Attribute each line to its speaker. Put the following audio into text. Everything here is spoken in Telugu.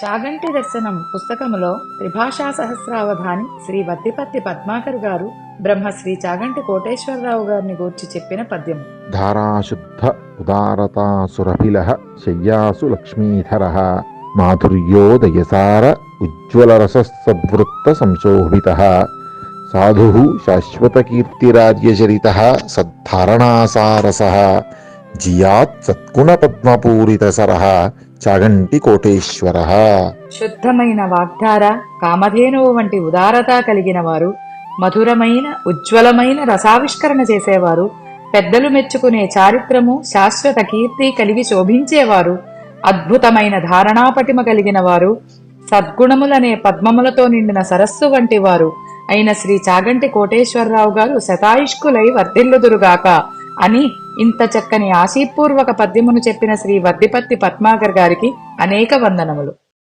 Speaker 1: చాగంటి దర్శనం పుస్తకములో త్రిభాషా సహస్రావధాని శ్రీ వద్దిపత్తి పద్మాకర్ గారు బ్రహ్మశ్రీ చాగంటి కోటేశ్వరరావు గారిని గూర్చి చెప్పిన పద్యము.
Speaker 2: ధారాశుద్ధ ఉదారతా సురభిలః శయ్యాసు లక్ష్మీధరః మాధుర్యోదయసార ఉజ్వలరససద్వృత్త సంశోభితః సాధుః శాశ్వతకీర్తిరాజ్యచరితః సద్ధారణాసారసః జియాత్ సద్గుణపద్మపూరితసరః చాగంటి కోటేశ్వరః.
Speaker 1: శుద్ధమైన వాగ్ధార, కామధేనువు వంటి ఉదారత కలిగిన వారు, మధురమైన ఉజ్వలమైన రసావిష్కరణ చేసేవారు, పెద్దలు మెచ్చుకునే చారిత్రము, శాశ్వత కీర్తి కలిగి శోభించేవారు, అద్భుతమైన ధారణాపటిమ కలిగిన వారు, సద్గుణములనే పద్మములతో నిండిన సరస్సు వంటి వారు అయిన శ్రీ చాగంటి కోటేశ్వరరావు గారు శతాయుష్కులై వర్ధిల్లుదురుగాక అని ఇంత చక్కని ఆశీపూర్వక పద్యమును చెప్పిన శ్రీ వద్దిపత్తి పద్మాకర్ గారికి అనేక వందనములు.